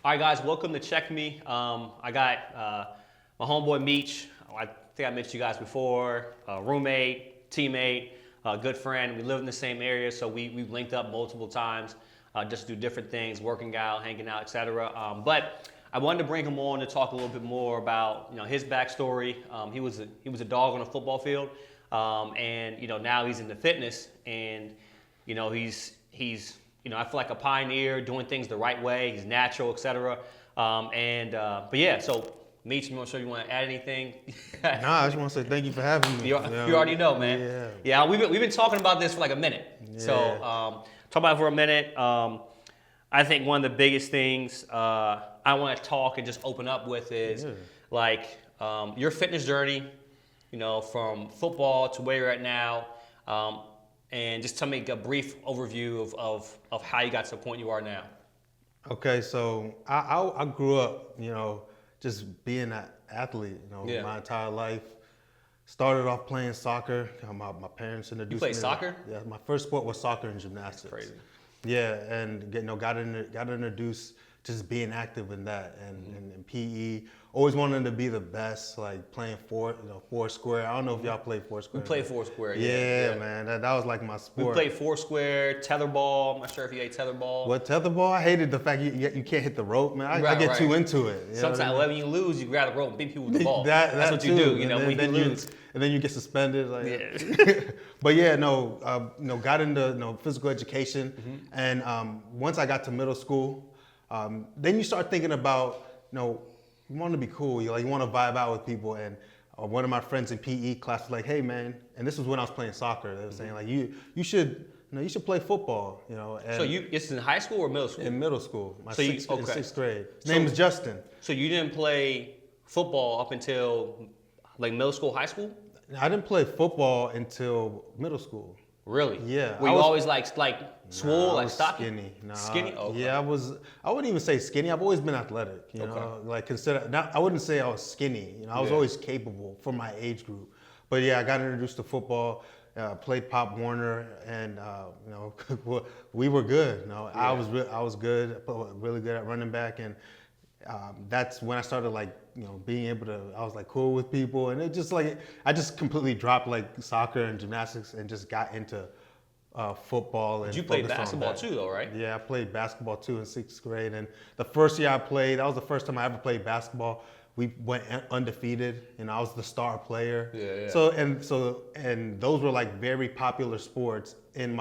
All right, guys, welcome to Check Me. I got my homeboy Meech. I think I mentioned you guys before. Roommate, teammate, good friend. We live in the same area, so we've linked up multiple times just to do different things, working out, hanging out, etc. But I wanted to bring him on to talk a little bit more about his backstory. He was a dog on a football field, and now he's into fitness, and he's I feel like a pioneer, doing things the right way. He's natural, etc. But yeah, so Meech, I'm not sure you want to add anything. Nah, I just want to say thank you for having me. You already know, man. Yeah, we've been talking about this for like a minute. Yeah. So talk about it for a minute. I think one of the biggest things I want to talk and just open up with is your fitness journey. From football to where you're at now. And just tell me a brief overview of how you got to the point you are now. Okay, so I grew up, just being an athlete, my entire life. Started off playing soccer. My parents introduced me. You played soccer? Yeah, my first sport was soccer and gymnastics. That's crazy. Yeah, and got introduced just being active in that and PE. Always wanted to be the best, like playing four square. I don't know if y'all play four square. We played four square. Yeah, man, that was like my sport. We played four square, tetherball. I'm not sure if you ate tetherball. What, tetherball? I hated the fact you can't hit the rope, man. I get too into it. Sometimes when you lose, you grab the rope and beat people with the ball. That's what you do. When you lose. And then you get suspended. But yeah, got into physical education, and once I got to middle school, then you start thinking about you want to be cool. You want to vibe out with people. And one of my friends in PE class was like, "Hey man," and this was when I was playing soccer. They were saying like, "You should play football." And so this is in high school or middle school? In middle school. In sixth grade. His So name is Justin. So you didn't play football up until like middle school, high school? I didn't play football until middle school. Really? Yeah. Were you always like swole, like stocky? Skinny. Nah, skinny? Okay. Yeah, I wouldn't even say skinny. I've always been athletic. I wouldn't say I was skinny. I was always capable for my age group. But yeah, I got introduced to football, played Pop Warner, and we were good. I was good, really good at running back, and that's when I started being able to. I was cool with people, and it just I just completely dropped soccer and gymnastics and just got into football. And you played basketball too, though, right? Yeah, I played basketball too in sixth grade, and the first year I played, that was the first time I ever played basketball. We went undefeated, and I was the star player. Yeah. So those were very popular sports in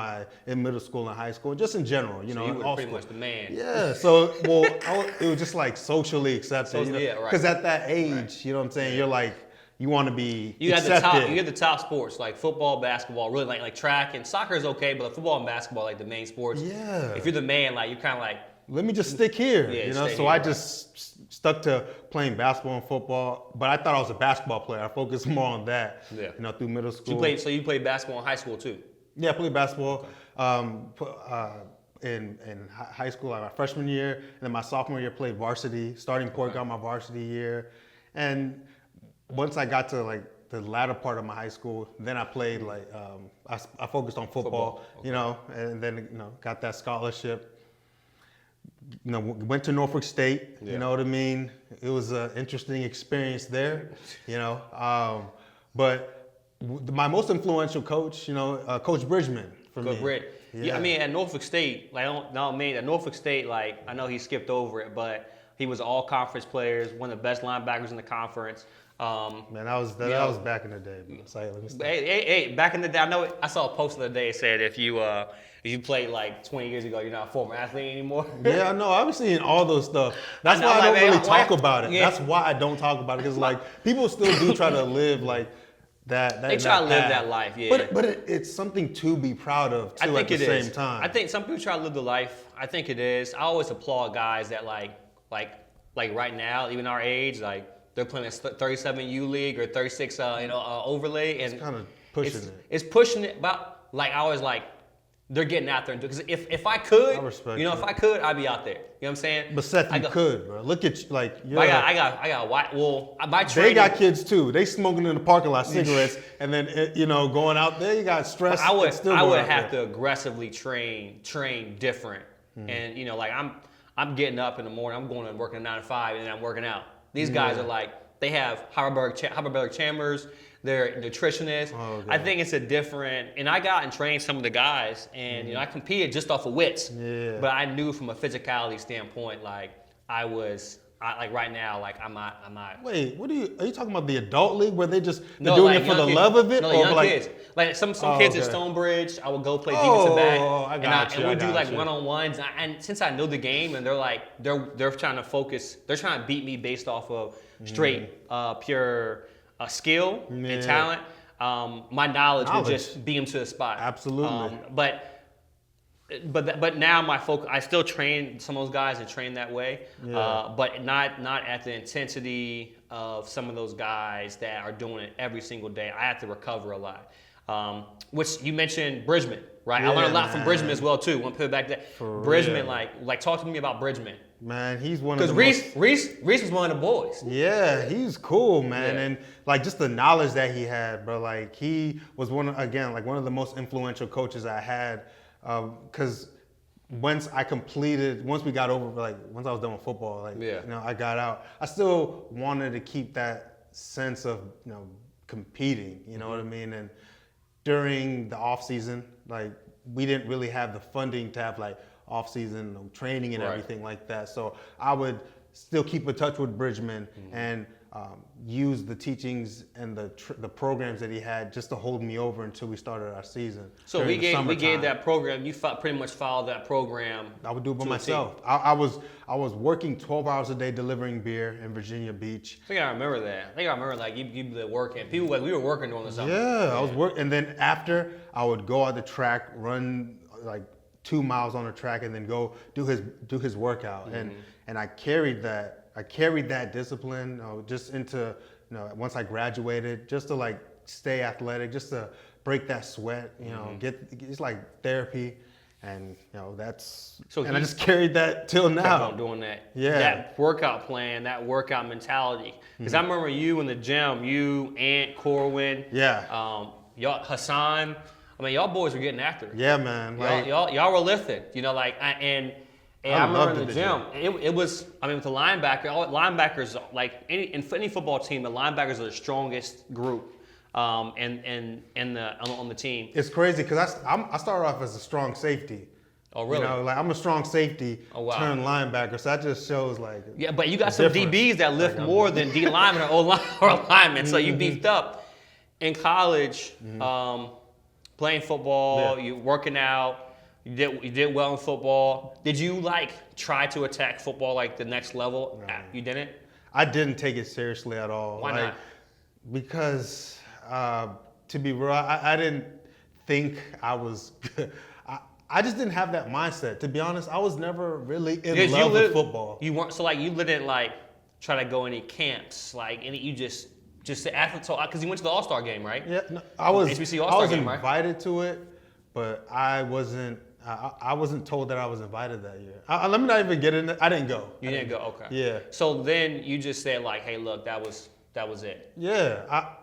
middle school and high school, and just in general. So you were pretty much the man. Yeah. So it was just socially accepted. Yeah, right. Because at that age, you know what I'm saying, you're you want to be accepted. You had the top sports like football, basketball, really like track and soccer is okay, but football and basketball the main sports. Yeah. If you're the man, you're kind of let me just stick here. So I just stuck to playing basketball and football, but I thought I was a basketball player. I focused more on that. Yeah. Through middle school. So you played basketball in high school too? Yeah, I played basketball in high school, my freshman year, and then my sophomore year played varsity, starting point guard my varsity year, and once I got to the latter part of my high school, then I played I focused on football. And then got that scholarship. Went to Norfolk State. Yeah. You know what I mean? It was an interesting experience there. But my most influential coach, Coach Bridgman for me. Brit. Yeah, at Norfolk State, at Norfolk State, I know he skipped over it, but he was all-conference players, one of the best linebackers in the conference. Man, that was back in the day. Hey, back in the day, I saw a post the other day that said if you played 20 years ago, you're not a former athlete anymore. Yeah, I know. I was seeing all those stuff. That's why I don't really talk about it. Yeah. That's why I don't talk about it, because people still do try to live that. They try to live that life, yeah. But it's something to be proud of too. At the same time, I think some people try to live the life. I think it is. I always applaud guys that like right now, even our age, they're playing a 37U league or 36 overlay, and it's kind of pushing it. It's pushing it, but I always they're getting out there and because if I could, if I could, I'd be out there. You know what I'm saying? But Seth, you could, bro. Look at you, I got white. Well, my training. They got kids too. They smoking in the parking lot cigarettes, and then going out there, you got stress. I would have to aggressively train different, and I'm getting up in the morning, I'm going and working at 9 to 5, and then I'm working out. These guys are like, they have hyperbaric chambers, they're nutritionists. Oh, I think it's a different, and I got and trained some of the guys, and I competed just off of wits. Yeah. But I knew from a physicality standpoint, like like right now, like I'm not. Wait, are you talking about the adult league where they're doing like it for the young love of it? No, or young like, kids. Like some kids at okay. Stonebridge, I would go play defensive back. I got you. And we do got like you. one-on-ones. And since I know the game, and they're trying to focus, they're trying to beat me based off of straight, pure skill and talent. My knowledge would just beat them to the spot. Absolutely. But now my focus, I still train some of those guys and train that way, but not at the intensity of some of those guys that are doing it every single day. I have to recover a lot. Which you mentioned Bridgman, right? Yeah, I learned a lot from man. Bridgman as well too. Want to put it back to Bridgman, like talk to me about Bridgman. Man, he's one of the Because Reese was one of the boys. Yeah, he's cool, man, Yeah. and like just the knowledge that he had, bro. Like he was one of the most influential coaches I had, because once we got over, like once I was done with football, like I got out. I still wanted to keep that sense of competing. You know what I mean? And during the off season, like we didn't really have the funding to have like off-season training and everything like that. So I would still keep in touch with Bridgman and use the teachings and the programs that he had just to hold me over until we started our season. So we gave that program. You pretty much followed that program. I would do it by myself. I was working 12 hours a day delivering beer in Virginia Beach. I think I remember that. Like you were working. People like we were working during the summer. Yeah, I was working, and then after I would go out the track, run like 2 miles on the track, and then go do his workout. And I carried that discipline just into once I graduated, just to like stay athletic, just to break that sweat, it's like therapy. And that's I just carried that till now. Doing that. Yeah. That workout plan, that workout mentality. Because I remember you in the gym, you, Ant, Corwin, y'all, Hassan. I mean, y'all boys were getting after it. Yeah, man. Like, y'all were lifting. And I remember in the gym. It was. I mean, with the linebackers, like in any football team, the linebackers are the strongest group. On the team. It's crazy because I started off as a strong safety. Oh, really? Like I'm a strong safety turned linebacker, so that just shows like. Yeah, but you got some DBs that lift more than D linemen or linemen, so you beefed up. In college, playing football, you working out, you did well in football. Did you like try to attack football like the next level? No. You didn't? I didn't take it seriously at all. Why not? Because to be real, I didn't think I was. I just didn't have that mindset. To be honest, I was never really in love with football. You weren't so like you didn't like try to go any camps, like any. You just the athlete. So because you went to the All-Star game, right? Yeah, no, I was. HBC All-Star game, right? Invited to it, but I wasn't. I wasn't told that I was invited that year. Let me not even get in. I didn't go. You didn't go. Okay. Yeah. So then you just said like, hey, look, that was it. Yeah.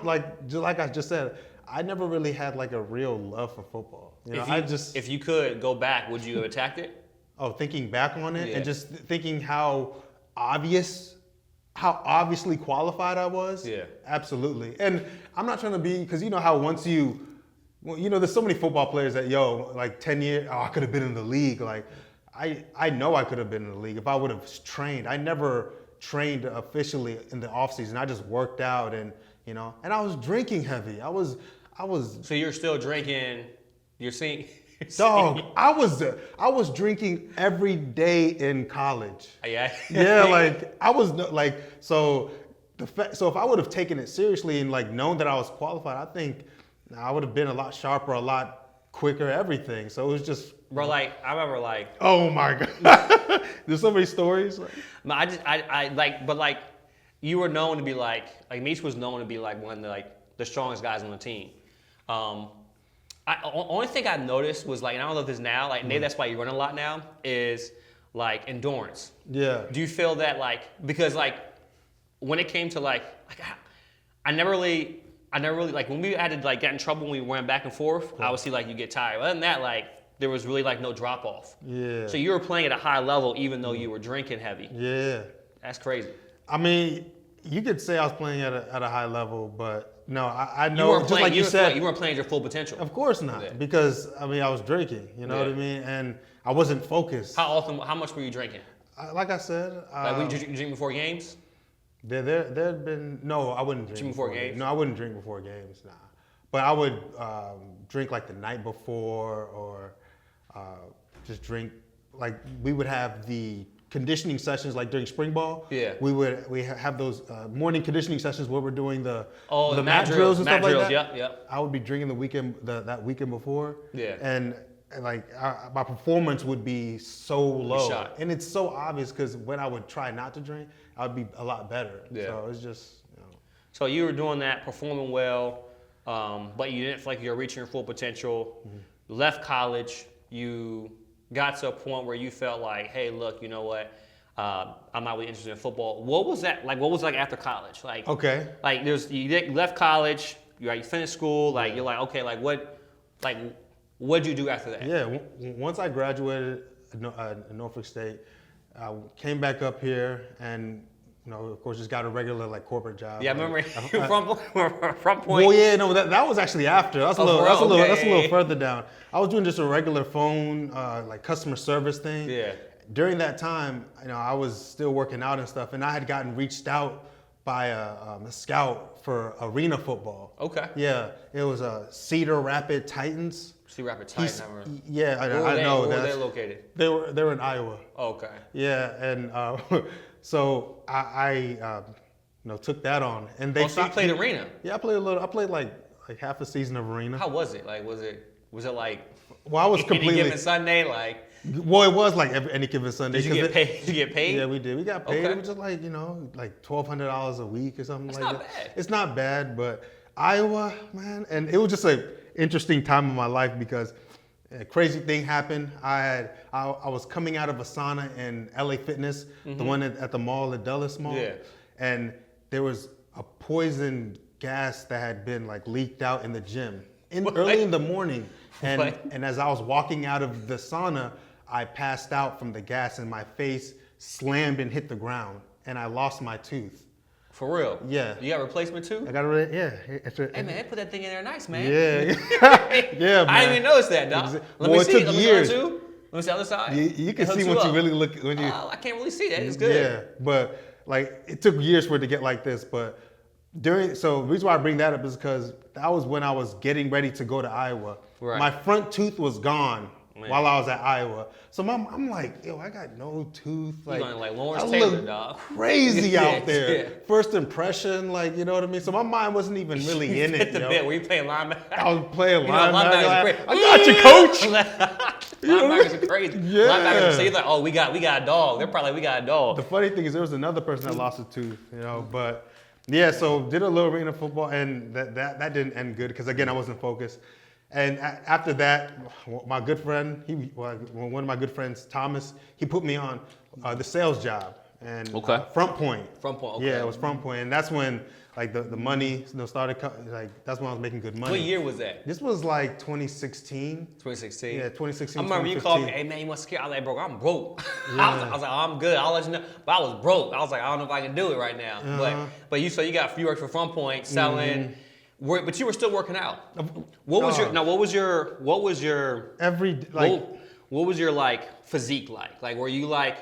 Like I just said, I never really had like a real love for football. If you could go back, would you have attacked it? Oh, thinking back on it and just thinking how obviously qualified I was. Yeah. Absolutely. And I'm not trying to be, because you know how once there's so many football players that, like 10 years, I could have been in the league. Like, I know I could have been in the league if I would have trained. I never trained officially in the offseason. I just worked out and I was drinking heavy. I was. So you're still drinking, you're seeing. Dog, I was drinking every day in college. Yeah. Yeah, like I was like, so if I would have taken it seriously and like known that I was qualified, I think I would have been a lot sharper, a lot quicker, everything. So it was just. Bro, like I remember like. Oh my God. There's so many stories. But you were known to be like Amechi was known to be like one of the strongest guys on the team. Only thing I noticed was like, and I don't know if this now, like maybe that's why you run a lot now, is like endurance. Yeah. Do you feel that like, because like when it came to like I never really like when we had to like get in trouble when we went back and forth, I would see like you get tired. Other than that, like there was really like no drop off. Yeah. So you were playing at a high level even though you were drinking heavy. Yeah. That's crazy. I mean, you could say I was playing at a high level, but no, I You know, weren't just playing, like you said. you weren't playing at your full potential. Of course not, Yeah. because, I mean, I was drinking, you know what I mean? And I wasn't focused. How much were you drinking? Like I said. Like, did you drink before games? There'd been, no, I wouldn't drink before games? No, I wouldn't drink before games, nah. But I would drink like the night before, or just drink, like we would have the conditioning sessions like during spring ball. Yeah. We have those morning conditioning sessions where we're doing the mat drills and stuff like that. Yep. I would be drinking that weekend before. Yeah. And like my performance would be so low, shot. and it's so obvious because when I would try not to drink, I would be a lot better. Yeah. So it's just, you know. So you were doing that, performing well, but you didn't feel like you were reaching your full potential. You left college. You got to a point where you felt like, hey, look, you know what? I'm not really interested in football. What was that like? What was it like after college? Like, Okay. Like you left college. You finished school. Like you're like, okay, like what'd you do after that? Yeah. Once I graduated at Norfolk State, I came back up here and, you know, of course, just got a regular like corporate job. Yeah, I remember from Point. Well, yeah, no, that was actually after. That's a little Okay. further down. I was doing just a regular phone, like customer service thing. Yeah. During that time, you know, I was still working out and stuff, and I had gotten reached out by a scout for arena football. Okay. Yeah, it was Cedar Rapids Titans. See Rapid Titan. I remember. Yeah, Where I know. Where were they located? They were in Iowa. Oh, okay. Yeah, and so I you know, took that on, and they. So you played arena? Yeah, I played a little. I played like half a season of arena. How was it? Like, was it like? Well, I was Any completely. given Sunday, like. Well, it was like any given Sunday. Did you get paid? Did you get paid? Yeah, we did. We got paid. Okay. It was just like, you know, like $1,200 a week or something That's like not that. bad. It's not bad, but Iowa, man, and it was just an interesting time in my life because a crazy thing happened. I was coming out of a sauna in LA Fitness, the one at the mall, the Dulles Mall. Yeah. And there was a poison gas that had been like leaked out in the gym early in the morning. And as I was walking out of the sauna, I passed out from the gas and my face slammed and hit the ground and I lost my tooth. For real? Yeah. You got a replacement too? I got it. Yeah. Hey man, they put that thing in there nice, man. Yeah. Yeah, man. I didn't even notice that, dog. Let Well, me it see. took Let me years. see that too. Let me see the other side. You can It hooks see once you up. really look when you. I can't really see that. It's good. Yeah, but like it took years for it to get like this. But the reason why I bring that up is because that was when I was getting ready to go to Iowa. Right. My front tooth was gone Man. while I was at Iowa. So I'm like, yo, I got no tooth. Like, going like Lawrence I Taylor, look dog. crazy Yeah, out there. yeah. First impression, like, you know what I mean? So my mind wasn't even really in it. The yo. bit where you playing linebacker. I was playing You know, linebacker. linebackers are Like, crazy. I got you, coach. Linebackers are crazy. Yeah. Linebackers say like, oh, we got a dog. They're probably we got a dog. The funny thing is there was another person that lost a tooth, you know, but yeah, so did a little arena football and that didn't end good because again, I wasn't focused. And after that, my good friend, one of my good friends, Thomas, he put me on the sales job and Front Point. Front Point, okay. Yeah, it was Front Point, and that's when like the money started. Like that's when I was making good money. What year was that? This was like 2016. 2016. Yeah, 2016. I remember you 2015. called me, hey man, you want to scare? I was like, bro, I'm broke. I was like, oh, I'm good. I'll let you know. But I was broke. I was like, I don't know if I can do it right now. But you worked for Front Point selling. But you were still working out. What was your every like what was your like physique like? Like were you like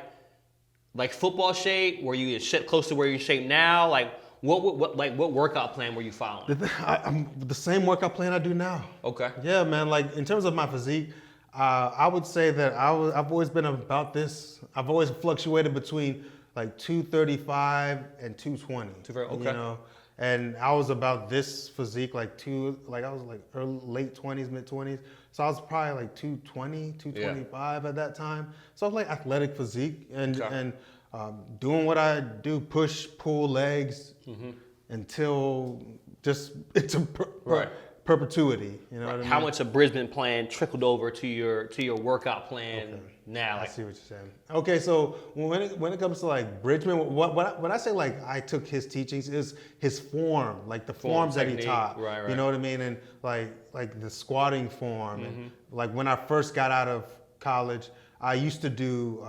football shape? Were you close to where you're in shape now? Like what workout plan were you following? I'm the same workout plan I do now. Okay. Yeah, man. Like in terms of my physique, I would say that I've always been about this. I've always fluctuated between like 235 and 220. Okay. You know, and I was about this physique I was like late 20s, mid 20s. So I was probably like 220, 225 at that time. So I was like athletic physique and doing what I do, push, pull legs until just perpetuity. You know what I mean? How much of Brisbane plan trickled over to your workout plan now? I see what you're saying. Okay, so when it comes to like Bridgman, when I say like I took his teachings, is his form, like the forms that he technique, taught. right. You know what I mean? And like the squatting form, and like when I first got out of college, I used to do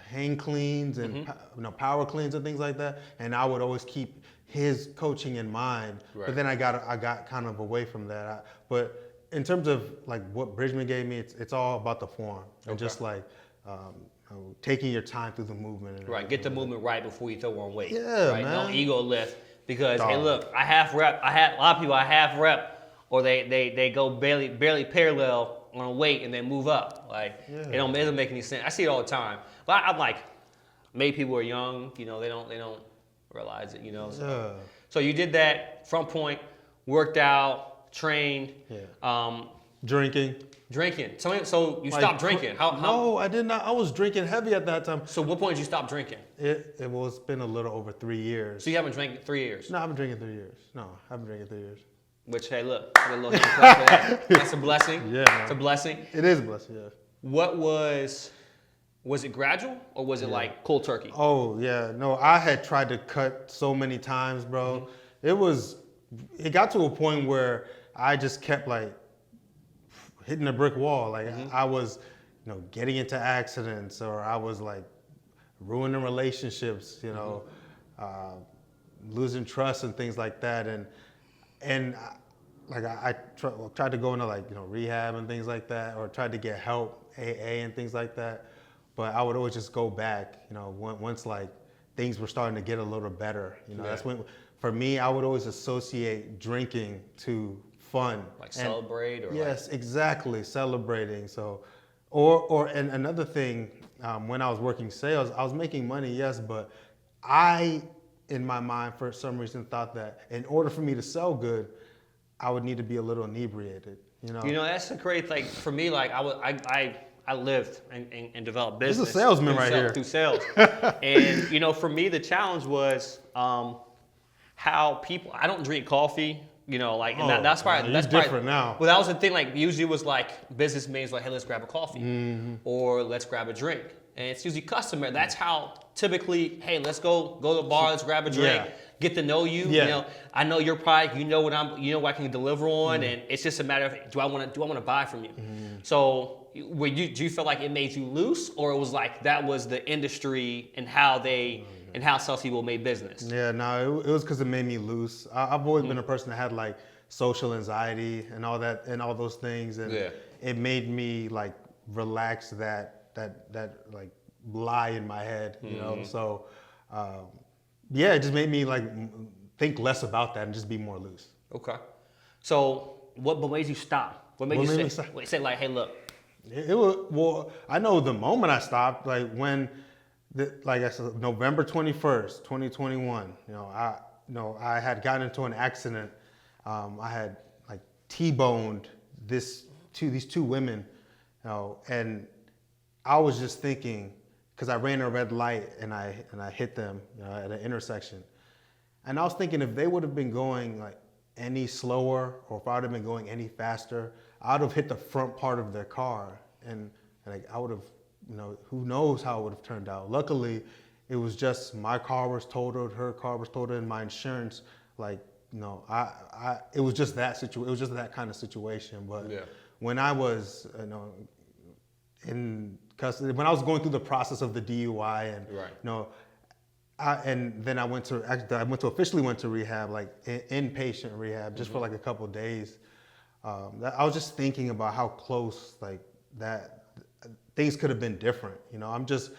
hang cleans and power cleans and things like that, and I would always keep his coaching in mind. Right. But then I got kind of away from that. But in terms of like what Bridgman gave me, it's all about the form and just like taking your time through the movement. And right, get the movement right before you throw on weight. Yeah, right? man. Don't ego lift because Dog. hey, look, I half rep. A lot of people I half rep, or they go barely parallel on a weight and then move up. Like it doesn't make any sense. I see it all the time. But I'm like, maybe people are young. You know, they don't realize it. You know. So you did that front point, worked out, trained. Yeah. Drinking. So you stopped drinking. How? No, I did not. I was drinking heavy at that time. So what point did you stop drinking? It's been a little over 3 years. So you haven't drank in 3 years? No, I've been drinking 3 years. No, I haven't drinking 3 years. Which, hey, look, a little clap for that. That's a blessing. Yeah, man. It's a blessing. It is a blessing, yeah. What was it gradual or was it like cold turkey? Oh, yeah. No, I had tried to cut so many times, bro. It got to a point where I just kept like hitting a brick wall. Like I was, getting into accidents, or I was like ruining relationships, losing trust and things like that. And like I tried to go into like, rehab and things like that, or tried to get help, AA and things like that. But I would always just go back, once like things were starting to get a little better. That's when, for me, I would always associate drinking to fun. Like celebrate or yes, like... exactly, celebrating. So, and another thing, when I was working sales, I was making money, yes, but I, in my mind, for some reason, thought that in order for me to sell good, I would need to be a little inebriated. That's a great thing. For me, like I lived and developed business. This is a salesman right here. Through sales. And, for me, the challenge was how people, I don't drink coffee, and that's probably different now. Well, that was the thing, like, usually it was like business meetings, like, hey, let's grab a coffee or let's grab a drink. And it's usually customary. That's how typically, hey, let's go to the bar, let's grab a drink, get to know you. Yeah. I know your product, what I can deliver on, and it's just a matter of, do I want to buy from you? So, do you feel like it made you loose, or it was like that was the industry and how salespeople made business? Yeah, no, it was because it made me loose. I've always been a person that had like social anxiety and all that and all those things, and it made me like relax that like lie in my head, So it just made me like think less about that and just be more loose. Okay. So what made you stop? What made you say like, hey, look? I know the moment I stopped, like when, like I said, November 21st, 2021. I had gotten into an accident. I had like T-boned these two women, and I was just thinking, because I ran a red light and I hit them at an intersection, and I was thinking if they would have been going like any slower, or if I would have been going any faster, I would have hit the front part of their car, and like I would have, who knows how it would have turned out. Luckily, it was just my car was totaled, her car was totaled, and my insurance, like, it was just that situation. It was just that kind of situation. But when I was, in custody, when I was going through the process of the DUI, and and then I officially went to rehab, like inpatient rehab, just for like a couple of days. I was just thinking about how close like that things could have been different. I'm just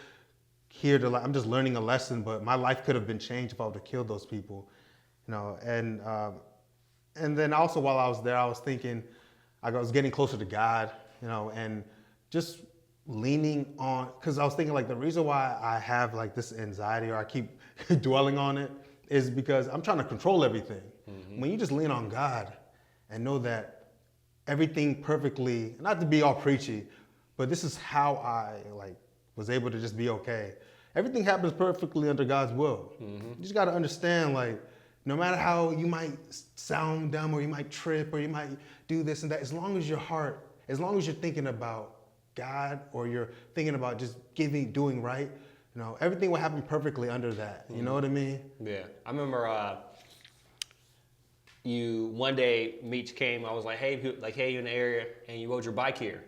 here I'm just learning a lesson, but my life could have been changed if I would have killed those people. And then also while I was there, I was thinking I was getting closer to God, and just leaning on, because I was thinking like the reason why I have like this anxiety, or I keep dwelling on it, is because I'm trying to control everything. When you just lean on God and know that everything perfectly, not to be all preachy, but this is how I like was able to just be okay. Everything happens perfectly under God's will. You just got to understand, like, no matter how you might sound dumb or you might trip or you might do this and that, as long as you're thinking about God or you're thinking about just doing right, everything will happen perfectly under that. You know what I mean? Yeah. I remember one day, Meech came, I was like, hey, you in the area, and you rode your bike here.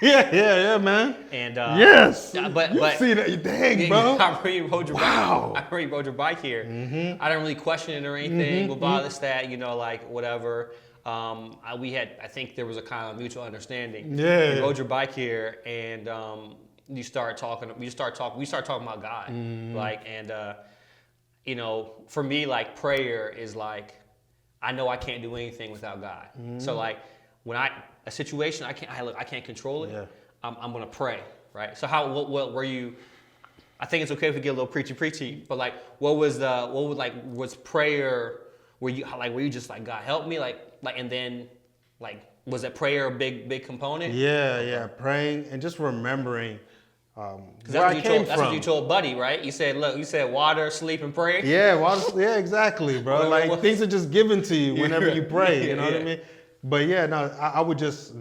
Yeah, man. And yes, but you see that, dang, bro. I remember you rode your bike. Wow. I remember you rode your bike here. Mm-hmm. I didn't really question it or anything. But blah this, that, like whatever. I think there was a kind of mutual understanding. Yeah. You rode your bike here, and we started talking about God, for me, like prayer is like, I know I can't do anything without God. So like when a situation I can't control it. Yeah. I'm gonna pray, right? So what were you? I think it's okay if we get a little preachy, but like was prayer? Were you just like, God help me, and then was that prayer a big component? Yeah, praying and just remembering. That's what you told Buddy, right? You said water, sleep, and pray. Yeah, water. Yeah, exactly, bro. Things are just given to you whenever you pray. You know what I mean? But yeah, no, I would just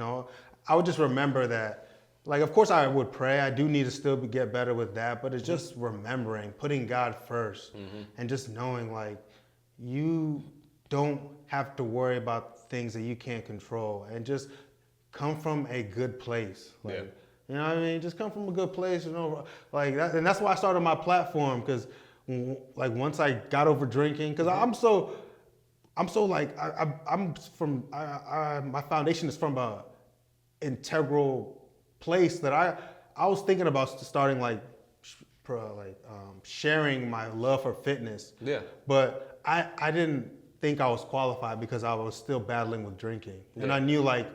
remember that. Like, of course, I would pray. I do need to still get better with that, but it's just remembering, putting God first, and just knowing like you don't have to worry about things that you can't control, and just come from a good place. You know what I mean? Just come from a good place, like that. And that's why I started my platform, because like once I got over drinking, because my foundation is from a integral place that I was thinking about starting sharing my love for fitness. Yeah. But I didn't think I was qualified because I was still battling with drinking, and I knew like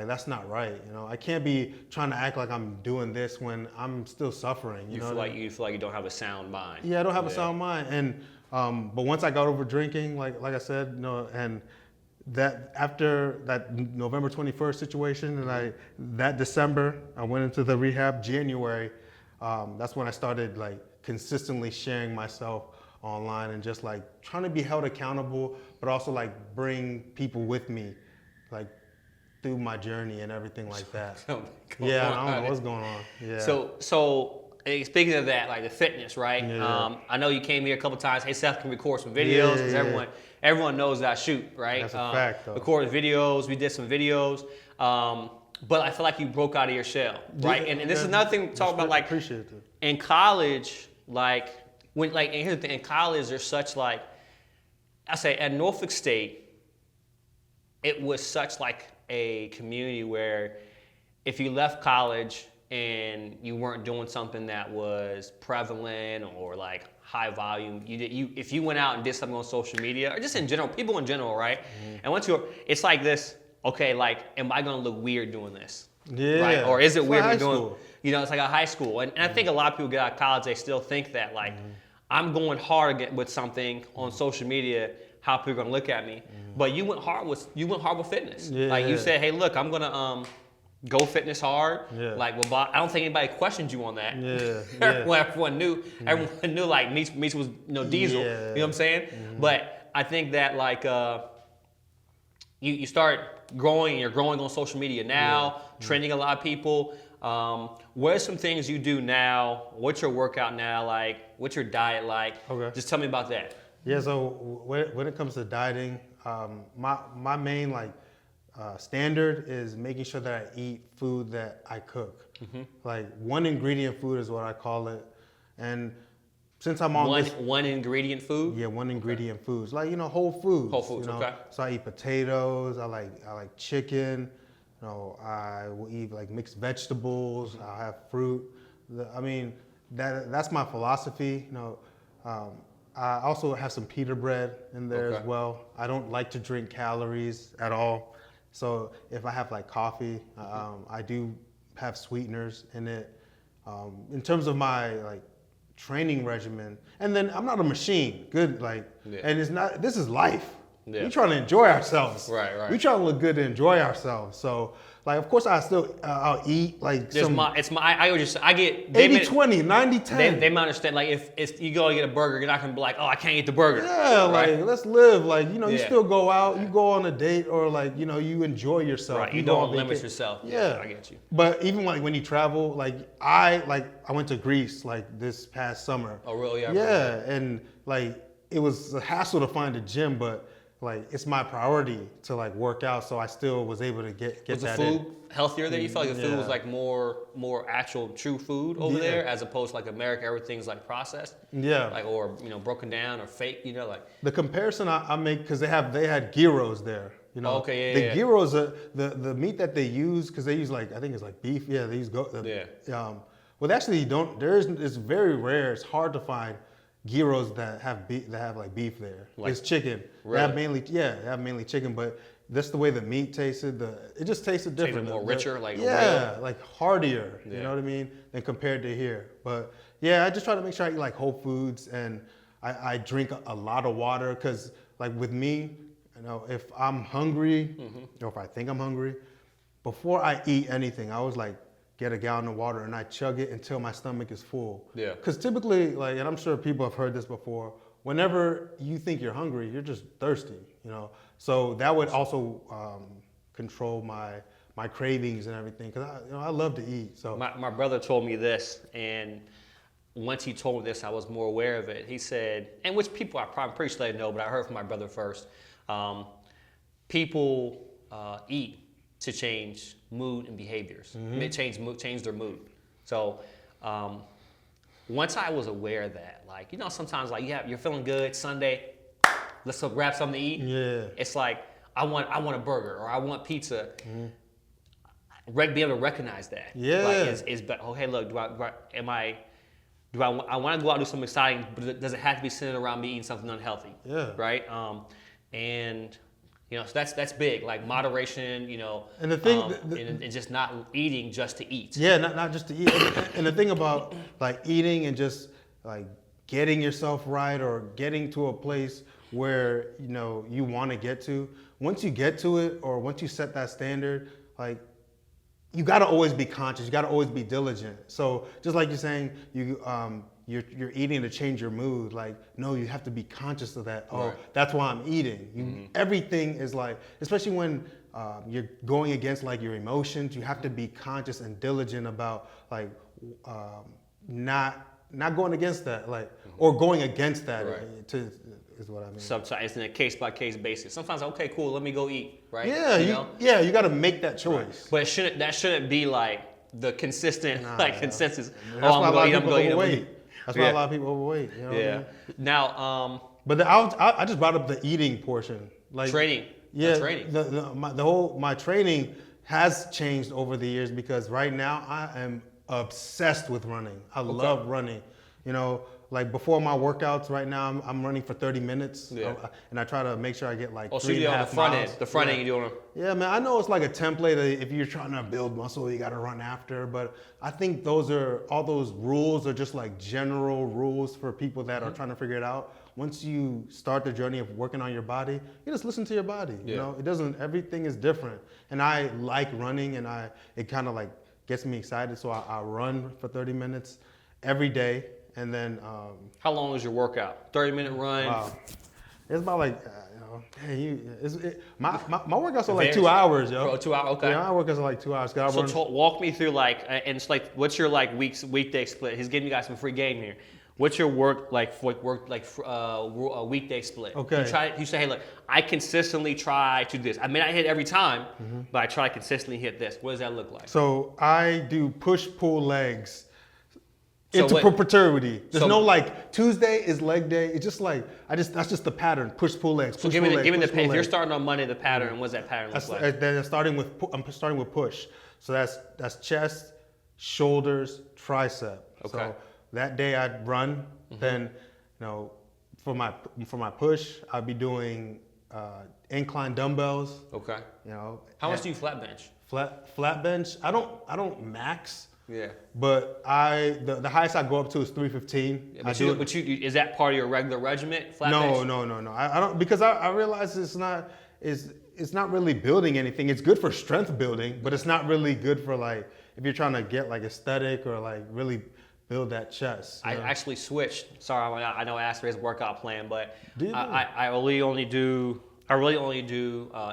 that's not right. I can't be trying to act like I'm doing this when I'm still suffering. You feel like you don't have a sound mind. Yeah, I don't have a sound mind, and but once I got over drinking, like I said, and that after that November 21st situation, and that December I went into the rehab. January, that's when I started like consistently sharing myself online and just like trying to be held accountable, but also like bring people with me, like through my journey and everything like that. I don't know what's going on. Yeah. So speaking of that, like the fitness, right? Yeah. I know you came here a couple times. Hey, Seth, can we record some videos? Because everyone knows that I shoot, right? That's a fact, though. Record videos. We did some videos. But I feel like you broke out of your shell, right? And this is another thing to talk about, like appreciate it. In college, and here's the thing, in college there's such I say at Norfolk State, it was such like a community where if you left college and you weren't doing something that was prevalent or like high volume, if you went out and did something on social media or just in general, people in general, right? And it's like this, okay, like, am I gonna look weird doing this? Yeah. Right? Or is it weird like doing, it's like a high school. And I think a lot of people get out of college, they still think that like, I'm going hard with something on social media, how people are gonna look at me. But you went hard with fitness. Yeah. You said, hey, look, I'm gonna go fitness hard. Yeah. I don't think anybody questioned you on that. Yeah. Everyone knew like Meech was Diesel. Yeah. You know what I'm saying? But I think that like you start growing, you're growing on social media now, training a lot of people. What are some things you do now? What's your workout now like? What's your diet like? Okay. Just tell me about that. Yeah, so when it comes to dieting, my main standard is making sure that I eat food that I cook. Like one ingredient food is what I call it. And since I'm on one ingredient food? Yeah, one ingredient foods. Like, whole foods. Whole foods, okay. So I eat potatoes, I like chicken, I will eat like mixed vegetables, I'll have fruit. That's my philosophy. I also have some pita bread in there as well. I don't like to drink calories at all. So if I have like coffee, I do have sweeteners in it. In terms of my training regimen, and then I'm not a machine. And it's not. This is life. Yeah. We trying to enjoy ourselves. Right. We trying to look good to enjoy ourselves. So, like, of course, I'll eat like I get 80-20, 90-10. They might understand, like, if you go and get a burger, you're not gonna be like, oh, I can't eat the burger. Yeah, right? like, let's live. Like, you Yeah. still go out, you go on a date, or like, you enjoy yourself. Right. You go don't on limit vacation. yourself. Yeah, I get you. But even like when you travel, I went to Greece like this past summer. Oh, really? Yeah, and like it was a hassle to find a gym, but like it's my priority to like work out, so I still was able to get Was the that food in. healthier there? You felt like the food was Yeah. like more actual true food over Yeah. there, as opposed to like America, everything's like processed. Yeah. Like, or broken down or fake. Like. The comparison I make, because they had gyros there. Oh, okay, the yeah. gyros are the meat that they use, because they use like, I think it's like beef. Yeah, they use Yeah. Well, they actually don't. It's very rare. It's hard to find gyros that have like beef there. Like, it's chicken. really? They have mainly chicken, but that's the way the meat tasted. It just tasted different. More richer, like yeah, real? like heartier. Yeah. You know what I mean? Than compared to here. But yeah, I just try to make sure I eat like whole foods, and I drink a lot of water, because like with me, if I'm hungry, or if I think I'm hungry, before I eat anything, I always like get a gallon of water and I chug it until my stomach is full. Yeah. Because typically, like, and I'm sure people have heard this before, whenever you think you're hungry, you're just thirsty, So that would also control my cravings and everything, because I love to eat. So My brother told me this, and once he told me this, I was more aware of it. He said, and which people I'm pretty sure they know, but I heard from my brother first. People eat to change mood and behaviors, change their mood. So once I was aware of that, like, sometimes like you're feeling good Sunday, let's go grab something to eat. Yeah. It's like I want a burger, or I want pizza. Be able to recognize that. Yeah. Like, hey, look, I want to go out and do something exciting, but does it have to be centered around me eating something unhealthy? Yeah. Right. So that's big, like moderation, And the thing, and just not eating just to eat. yeah, not just to eat. And the thing about like eating and just like getting yourself right, or getting to a place where you want to get to, once you get to it, or once you set that standard, like, you got to always be conscious. You got to always be diligent. So just like you're saying, you're eating to change your mood. Like, no, you have to be conscious of that. Oh, Right. that's why I'm eating. Everything is like, especially when you're going against like your emotions, you have to be conscious and diligent about like not going against that, like, or going against that. Right. Is what I mean. Sometimes it's in a case-by-case basis. Sometimes, okay, cool, let me go eat, right? Yeah, you got to make that choice. But that shouldn't be like the consistent consensus. That's why a lot of I'm people going to overweight. That's why a lot of people overweight. You know what I mean? Now, But I just brought up the eating portion. Like training. Yeah. Training. My training has changed over the years, because right now I am obsessed with running. I love running. Like before my workouts right now, I'm running for 30 minutes. Yeah. And I try to make sure I get like So you do on the front end. The front end you doing. Yeah, man, I know it's like a template. If you're trying to build muscle, you got to run after. But I think all those rules are just like general rules for people that are trying to figure it out. Once you start the journey of working on your body, you just listen to your body. Everything is different. And I like running, and it kind of like gets me excited. So I run for 30 minutes every day. And then How long is your workout? 30-minute run. Wow. It's about like my workouts are like 2 hours, yo. Bro, 2 hours. Okay. Yeah, my workouts are like 2 hours. Walk me through and it's like, what's your like weekday split? He's giving you guys some free game here. What's your weekday split? Okay. You say, hey, look, I consistently try to do this. I may not hit every time, but I try to consistently hit this. What does that look like? So I do push-pull legs into perpetuity. There's no like Tuesday is leg day. It's just like that's just the pattern. Push-pull legs. So give me the pattern. If you're starting on Monday, the pattern. What does that pattern look like? Then I'm starting with push. So that's chest, shoulders, tricep. Okay. So that day I'd run. Then for my push, I'd be doing incline dumbbells. Okay. How much do you flat bench? Flat bench. I don't max. Yeah. But the highest I go up to is 315. Yeah, but is that part of your regular regiment? Flat bench? No. I don't, because I realize it's not really building anything. It's good for strength building, but it's not really good for like if you're trying to get like aesthetic or like really build that chest. I actually switched. Sorry, I know I asked for his workout plan, but I really only do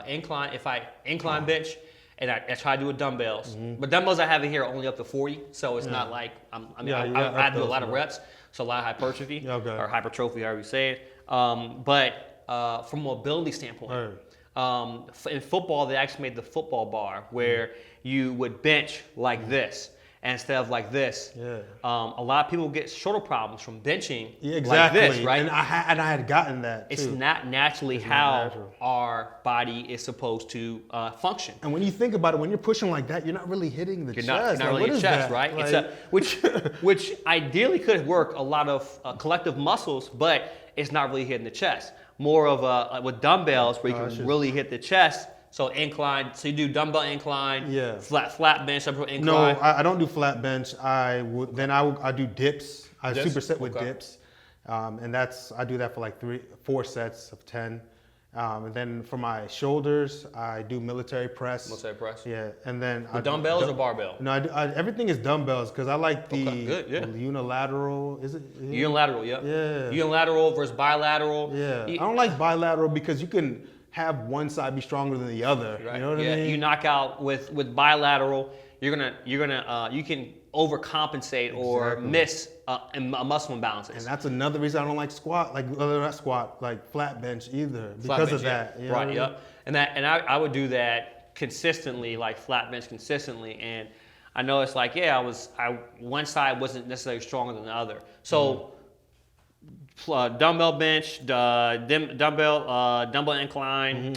incline bench, and I try to do with dumbbells. But dumbbells I have in here are only up to 40, so it's not like I do a lot of reps, so a lot of hypertrophy or hypertrophy, however you say it. But from a mobility standpoint, in football they actually made the football bar where you would bench like this. And instead of like this, a lot of people get shoulder problems from benching like this, right? And I had gotten that too. It's not naturally how our body is supposed to function. And when you think about it, when you're pushing like that, you're not really hitting the chest. You're not really hitting chest, right? Like, which ideally could work a lot of collective muscles, but it's not really hitting the chest. More of with dumbbells where you can really hit the chest. So incline, so you do dumbbell incline, flat bench, upper incline. No, I don't do flat bench. I do dips. I superset with dips, and I do that for like 4 sets of 10. And then for my shoulders, I do military press. Military press. Yeah, and then dumbbells or barbell? No, everything is dumbbells because I like the unilateral. Is it unilateral? Yeah. Unilateral versus bilateral. Yeah, I don't like bilateral because you can have one side be stronger than the other. Right. You know what I mean? You knock out with bilateral, you can overcompensate or miss muscle imbalances. And that's another reason I don't like flat bench either because of that. You know right. Yep. And I would do that consistently, like flat bench consistently, and I know it's like one side wasn't necessarily stronger than the other. So. Dumbbell bench, dumbbell incline,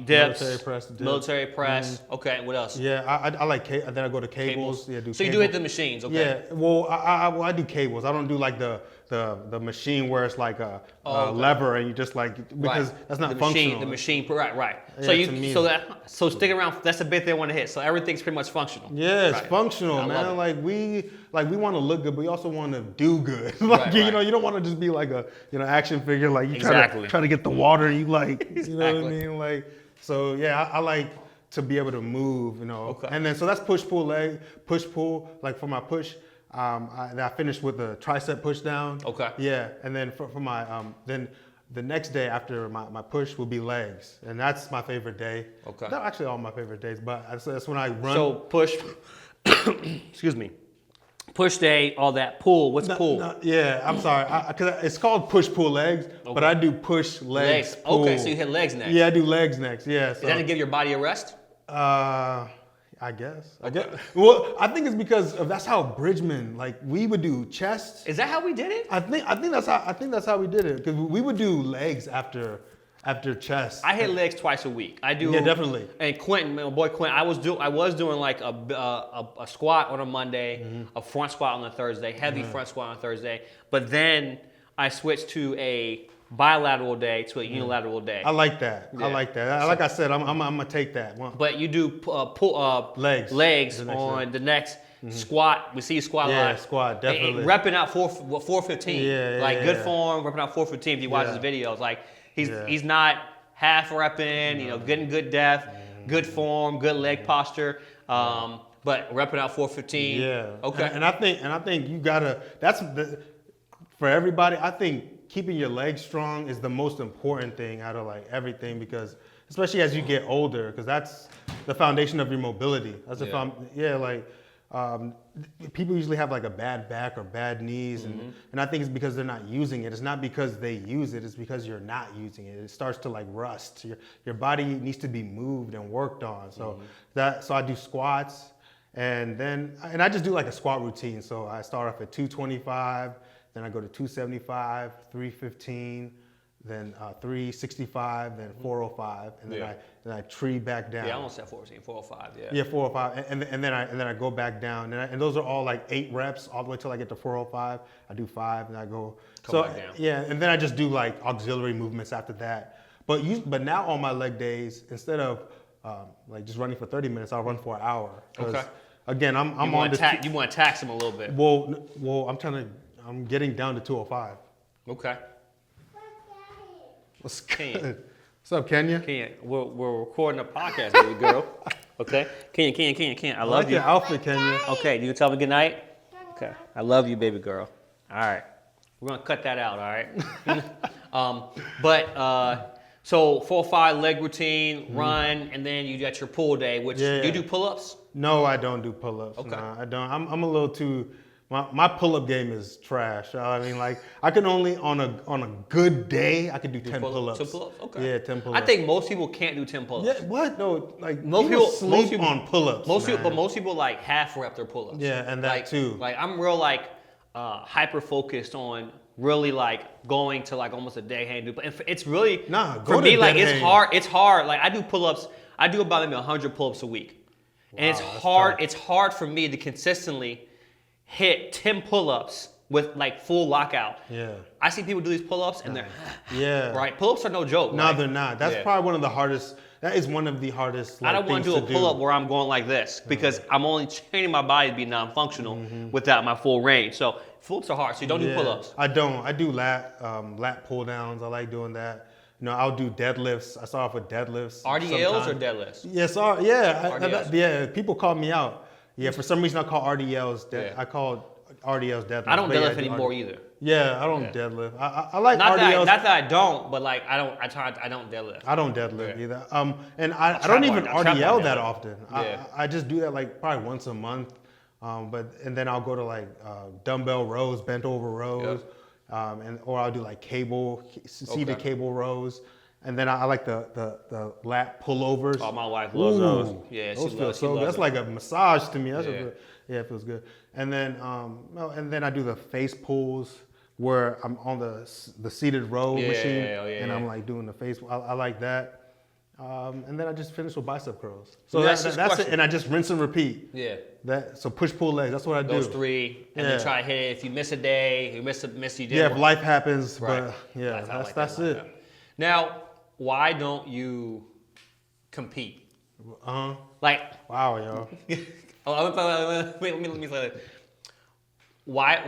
dips, military press. Okay, what else? Yeah, I like then I go to cables. Yeah, so you do hit the machines, okay? Yeah, well I do cables. I don't do like the machine where it's like a lever and you just like because that's not functional. The machine, right. Yeah, so stick around. That's the bit they want to hit. So everything's pretty much functional. Yeah, it's functional, man. Like we want to look good, but we also want to do good. Like you know, you don't want to just be like a action figure. Like you try to get the water. You like you know what I mean? Like so yeah, I like to be able to move. And then so that's push pull leg, push pull. Like for my push. I finished with a tricep push down. Okay. Yeah, and then for my then the next day after my push will be legs, and that's my favorite day. Okay. Not actually all my favorite days, but that's when I run. So push. Excuse me. Push day, all that pull. What's pull? Yeah, I'm sorry, because it's called push pull legs, but I do push legs. Pull. Okay, so you hit legs next. Yeah, I do legs next. Yeah. So. Is that to give your body a rest? I guess. Well, I think it's because that's how Bridgman, like we would do chest. Is that how we did it? I think that's how we did it because we would do legs after chest. I hit legs twice a week. I do. Yeah, definitely. And Quentin, my boy Quentin, I was doing like a squat on a Monday, a front squat on a Thursday, heavy front squat on a Thursday. But then I switched to a bilateral day to a unilateral day. I like that. Yeah. I like that. Like I said, I'm gonna take that. But you do legs on the next squat. We see you squat a lot. Yeah, squat definitely. And repping out 415. Like good form, repping out 415. If you watch his videos, like he's not half repping. Getting good depth, good form, good leg posture. But repping out 415. Yeah. Okay. And I think you gotta. For everybody. I think. Keeping your legs strong is the most important thing out of like everything because especially as you get older because that's the foundation of your mobility. That's people usually have like a bad back or bad knees and I think it's because they're not using it. It's not because they use it, it's because you're not using it. It starts to like rust. Your body needs to be moved and worked on. So I do squats and I just do like a squat routine. So I start off at 225. Then I go to 275, 315, then 365, then 405, and then I tree back down. Yeah, I almost said 405. Yeah. Yeah, 405, and then I go back down, and those are all like 8 reps all the way till I get to 405. I do 5, and I go. Come back down. Yeah, and then I just do like auxiliary movements after that. But now on my leg days, instead of like just running for 30 minutes, I'll run for an hour. Okay. again, I'm You on this. you want to tax him a little bit. Well, I'm getting down to 205. Okay. What's Kenya. good? What's up, Kenya? Kenya, we're recording a podcast, baby girl. Okay. Kenya. I love like you. your outfit, Kenya. Okay. Do you tell me good night? Okay. I love you, baby girl. All right. We're gonna cut that out. All right. So 4-5 leg routine, run, and then you got your pull day. Which do you do pull-ups? No, I don't do pull-ups. Okay. Nah, I don't. I'm a little too. My pull-up game is trash. I mean, like I can only on a good day I could do 10 pull-ups. 10 pull-ups. Okay. Yeah, 10 pull-ups. I think most people can't do 10 pull-ups. Yeah. What? No. Like Most people people sleep on pull-ups. Most man. people like half rep their pull-ups. Yeah, and that like, too. Like I'm real like hyper focused on really like going to like almost a day hang. And it's really for me like it's hard. It's hard. Like I do pull-ups. I do about maybe 100 pull-ups a week, and it's hard. Tough. It's hard for me to consistently hit 10 pull-ups with like full lockout. Yeah. I see people do these pull-ups and they're right. Pull-ups are no joke. No, right? they're not. That's probably one of the hardest. That is one of the hardest. Like, I don't want to do a pull-up where I'm going like this because I'm only training my body to be non-functional without my full range. So pull-ups are hard. So you don't do pull-ups. I don't. I do lat pull-downs. I like doing that. You know, I'll do deadlifts. I start off with deadlifts. RDLs sometimes. or deadlifts? Yes, yeah. People call me out. Yeah, for some reason I call RDLs. I call RDLs deadlifts. I don't deadlift anymore either. Yeah, I don't deadlift. I like not RDLs. Not that I don't, but like I don't deadlift. I don't deadlift either. And I don't even RDL that often. I just do that like probably once a month. And then I'll go to like dumbbell rows, bent over rows, or I'll do like seated cable rows. And then I like the lat pullovers. Oh, my wife loves those. Yeah, those feel so good. That's like a massage to me. It feels good. And then I do the face pulls where I'm on the seated row machine, and I'm like doing the face. I like that. And then I just finish with bicep curls. So that's it. And I just rinse and repeat. Yeah. So push pull legs. That's what I do. Those three, and then try to hit it. If you miss a day, you miss you did. Yeah, if life happens. Right. But that's it. Now, why don't you compete? Like. Wow, yo. Let me say that. Why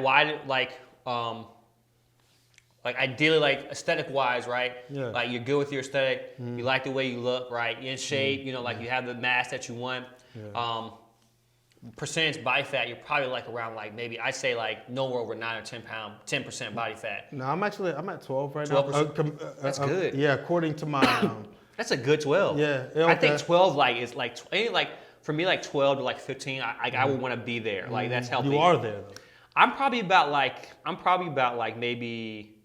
like ideally, like aesthetic wise, right? Yeah. Like you're good with your aesthetic. You like the way you look, right? You're in shape. You know, like you have the mass that you want. Yeah. Percentage body fat, you're probably like around like maybe I'd say like nowhere over 9 or 10% body fat. No, I'm at 12 right 12%? now. That's good. Yeah, according to my. That's a good 12. Yeah. I think 12 like is like for me like 12 to like 15. I would want to be there. Like that's healthy. You are there though. I'm probably about like maybe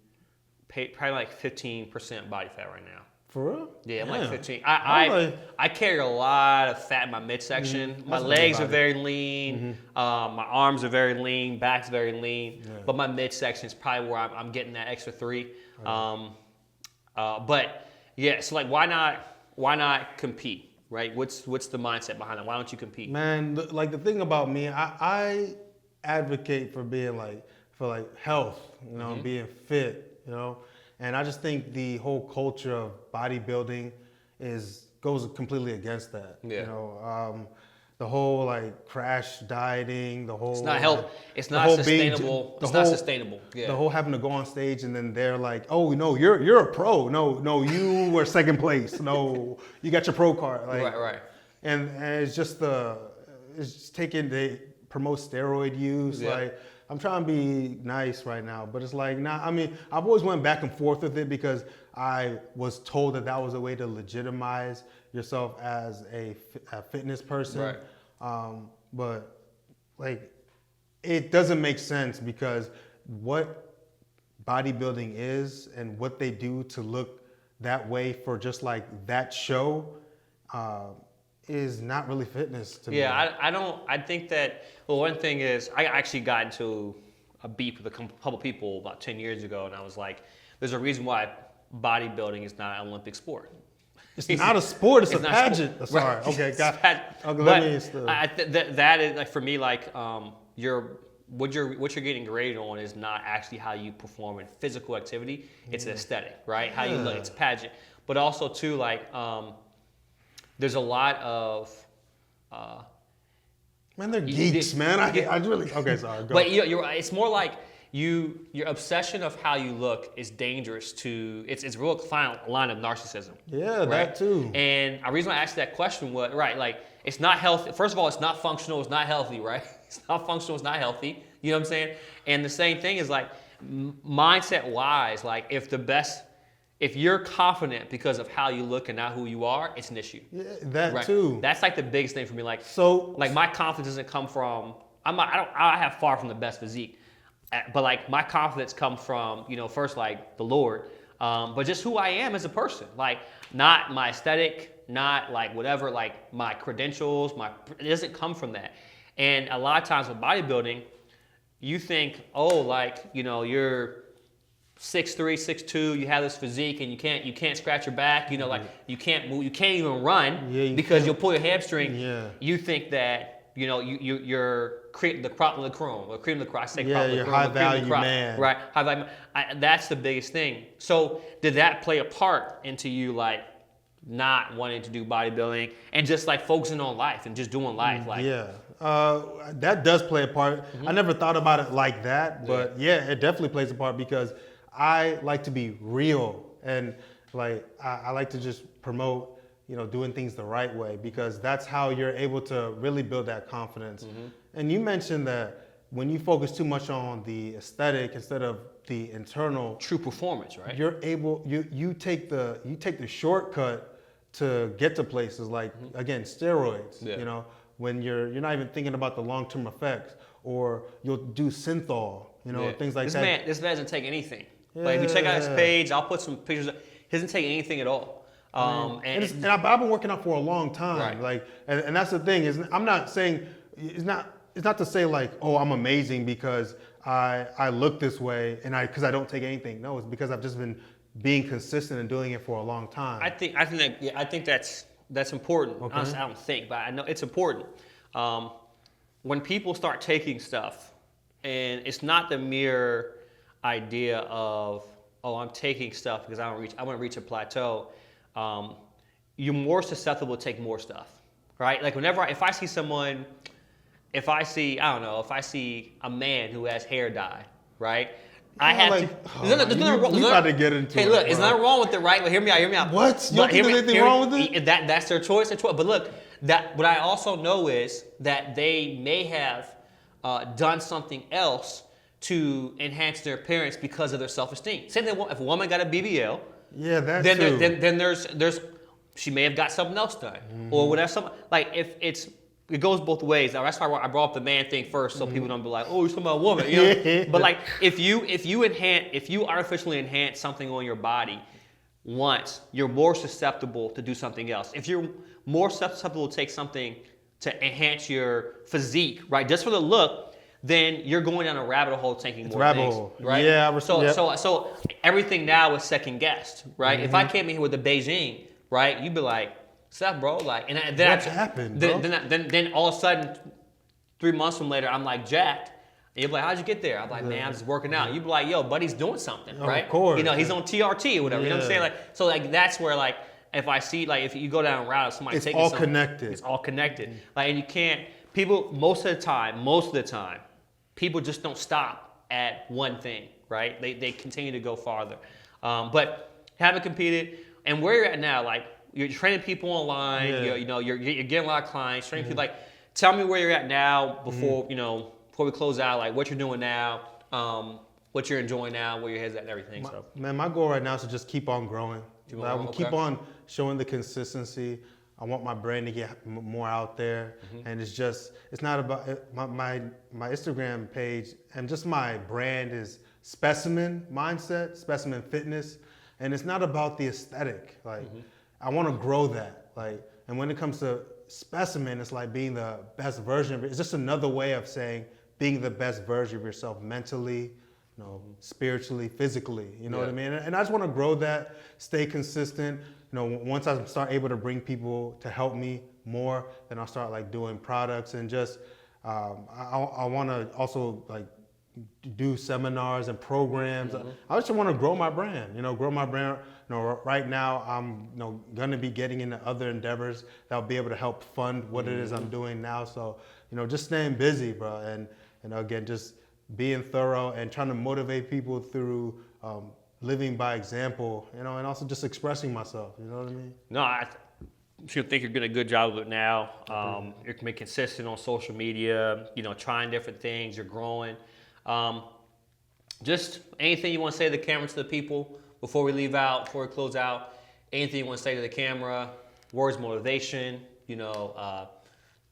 probably like 15% body fat right now. For real? Yeah, I'm like 15. I carry a lot of fat in my midsection. My legs are very lean. My arms are very lean. Back's very lean. Yeah. But my midsection is probably where I'm getting that extra 3. But yeah, so like why not compete? Right? What's the mindset behind it? Why don't you compete? Man, like the thing about me, I advocate for being for health, you know, being fit, you know. And I just think the whole culture of bodybuilding goes completely against that. Yeah. You know, the whole like crash dieting, the whole it's not health. It's not sustainable. It's not sustainable. Yeah. The whole having to go on stage and then they're like, oh no, you're a pro. No, you were second place. No, you got your pro card. Like, right. And it's just they promote steroid use. Yeah. Like I'm trying to be nice right now, but it's like, nah, I mean, I've always went back and forth with it because I was told that was a way to legitimize yourself as a fitness person. Right. But like, it doesn't make sense because what bodybuilding is and what they do to look that way for just like that show, is not really fitness to me. Yeah, I think that, well, one thing is, I actually got into a beef with a couple people about 10 years ago, and I was like, there's a reason why bodybuilding is not an Olympic sport. It's not a sport, it's a pageant. Right. Sorry, okay, got that is, like, for me, like, what you're getting graded on is not actually how you perform in physical activity, it's aesthetic, right? How you look, it's a pageant. But also, too, like, there's a lot of, Man, they're geeks, man. I really okay. Sorry, go. But you're right. It's more like your obsession of how you look is dangerous to. It's a real fine line of narcissism. Yeah, right? that too. And the reason I asked that question was right, like it's not healthy. First of all, it's not functional. It's not healthy, right? It's not functional. It's not healthy. You know what I'm saying? And the same thing is like mindset wise, like if you're confident because of how you look and not who you are, it's an issue. Yeah, that right? too. That's like the biggest thing for me. Like so, like my confidence doesn't come from. I have far from the best physique, but like my confidence comes from first like the Lord, but just who I am as a person. Like not my aesthetic, not like whatever, like my credentials. It doesn't come from that. And a lot of times with bodybuilding, you think, oh, like you're 6'3", 6'2", you have this physique and you can't scratch your back, like you can't move, you can't even run because you'll pull your hamstring. Yeah. You think that you're the crop of the chrome, or cream of the crop. I say Yeah, crop of the you're chrome, high or cream of the value crop, man. right? High value. That's the biggest thing. So did that play a part into you like not wanting to do bodybuilding and just like focusing on life and just doing life? Like yeah. That does play a part. I never thought about it like that, but yeah, it definitely plays a part because I like to be real and like I like to just promote, doing things the right way because that's how you're able to really build that confidence. And you mentioned that when you focus too much on the aesthetic instead of the internal true performance, right? you're able you take the shortcut to get to places like again steroids. Yeah. When you're not even thinking about the long-term effects, or you'll do synthol, things like that. This man doesn't take anything. Like if you check out his page, I'll put some pictures. He doesn't take anything at all. And I've been working out for a long time. Right. Like, and that's the thing is I'm not saying it's not to say like, oh, I'm amazing because I look this way and because I don't take anything. No, it's because I've just been being consistent and doing it for a long time. I think that's important. Okay. Honestly, I don't think, but I know it's important. When people start taking stuff, and it's not the mere idea of, oh, I'm taking stuff because I want to reach a plateau. You're more susceptible to take more stuff, right? Like if I see a man who has hair dye, right? I have to. There's nothing wrong. You got to get into it. Hey, look, bro. there's nothing wrong with it, right? But hear me out. What? You don't think there's anything wrong with it? That's their choice. But look, what I also know is that they may have done something else to enhance their appearance because of their self-esteem. Same thing if a woman got a BBL. Yeah, that's then true. then there's she may have got something else done or whatever. It goes both ways. Now, that's why I brought up the man thing first, so people don't be like, "Oh, you're talking about a woman." But like, if you artificially enhance something on your body once, you're more susceptible to do something else. If you're more susceptible to take something to enhance your physique, right, just for the look, then you're going down a rabbit hole taking more things, right? Yeah. So everything now is second guessed, right? If I came in here with a Beijing, right, you'd be like, Seth, bro, like, and then what happened, bro? Then all of a sudden, 3 months from later, I'm like jacked. And you're like, how'd you get there? I'm like, man, I'm just working out. You'd be like, yo, buddy's doing something, right? Of course. He's on TRT or whatever. You know what I'm saying? Like, so like that's where like if I see like if you go down a route of somebody It's taking all something, connected. it's all connected. Like, and you can't. People most of the time, people just don't stop at one thing, right? They continue to go farther. But haven't competed, and where you're at now, like. You're training people online. Yeah. You're getting a lot of clients. Training people. Like, tell me where you're at now before before we close out. Like, what you're doing now, what you're enjoying now, where your head's at, and everything. Man, my goal right now is to just keep on growing. Keep on showing the consistency. I want my brand to get more out there, and it's not about my Instagram page and just my brand is Specimen Mindset, Specimen Fitness, and it's not about the aesthetic. Like. I want to grow that, and when it comes to specimen, it's like being the best version of it. It's just another way of saying being the best version of yourself mentally, spiritually, physically. You know what I mean? And I just want to grow that, stay consistent. Once I start able to bring people to help me more, then I'll start like doing products and just I want to also like do seminars and programs. I just want to grow my brand. Grow my brand. Right now I'm going to be getting into other endeavors that'll be able to help fund what it is I'm doing now. So just staying busy, bro. And, again, just being thorough and trying to motivate people through living by example, and also just expressing myself. You know what I mean? No, I think you're doing a good job of it now. You're being consistent on social media, trying different things. You're growing. Just anything you want to say to the camera, to the people before we leave out, before we close out. Anything you want to say to the camera? Words of motivation. I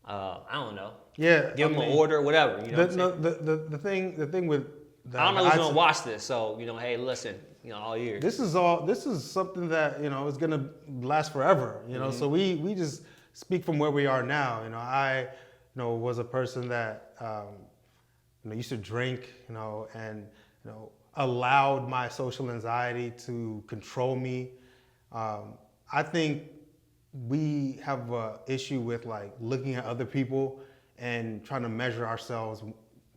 don't know. Yeah. Give them an order, whatever. The thing with I don't know who's gonna watch this, so hey, listen, all year. This is something that is gonna last forever. So we just speak from where we are now. I was a person that used to drink, and allowed my social anxiety to control me. I think we have an issue with looking at other people and trying to measure ourselves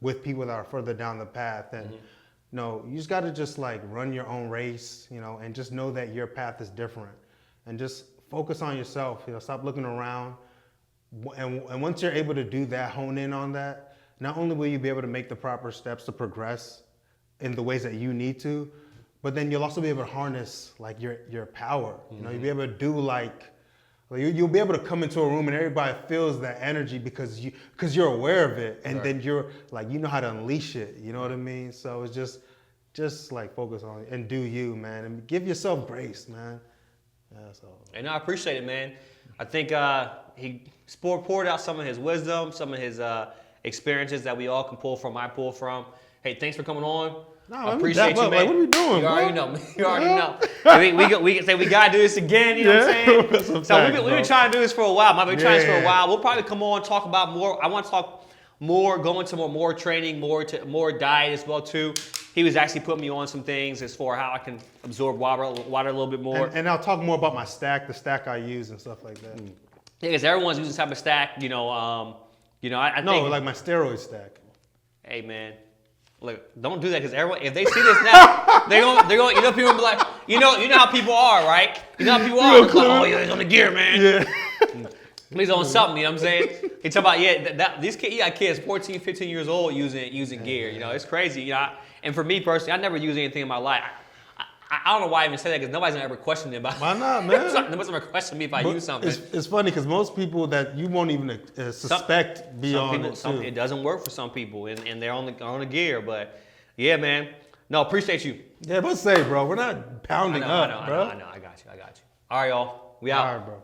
with people that are further down the path. And you just got to run your own race, and just know that your path is different, and just focus on yourself. Stop looking around. And once you're able to do that, hone in on that, not only will you be able to make the proper steps to progress in the ways that you need to, but then you'll also be able to harness your power. You'll be able to do you'll be able to come into a room and everybody feels that energy because you're aware of it, and then you're how to unleash it. You know what I mean? So it's just focus on it and do you, man, and give yourself grace, man. Yeah, so. And I appreciate it, man. I think he poured out some of his wisdom, some of his experiences that we all can pull from. I pull from. Hey, thanks for coming on. No, I appreciate you, man. What are we doing? You already know. You already know. We can say we gotta do this again. You know what I'm saying? So we've been trying to do this for a while. I've been trying this for a while. We'll probably come on and talk about more. I want to talk more, go into more training, more diet as well too. He was actually putting me on some things as far how I can absorb water a little bit more. And I'll talk more about the stack I use and stuff like that. Yeah, because everyone's using this type of stack. I think my steroid stack. Hey, man. Look, don't do that, because everyone, if they see this now, they're going, people will be like, you know how people are, right? You know how people are. It's like, oh, yeah, he's on the gear, man. Yeah. He's on something, you know what I'm saying? He talk about, these kids, you got kids 14, 15 years old using gear, it's crazy. And for me personally, I never used anything in my life. I don't know why I even say that, because nobody's ever questioned me about it. Why not, man? Nobody's ever questioned me if I use something. It's funny, because most people that you won't even suspect beyond it, too. It doesn't work for some people, and they're on the gear. But, yeah, man. No, appreciate you. Yeah, but say, bro, we're not pounding up, bro. I know. I got you. All right, y'all. We out. All right, bro.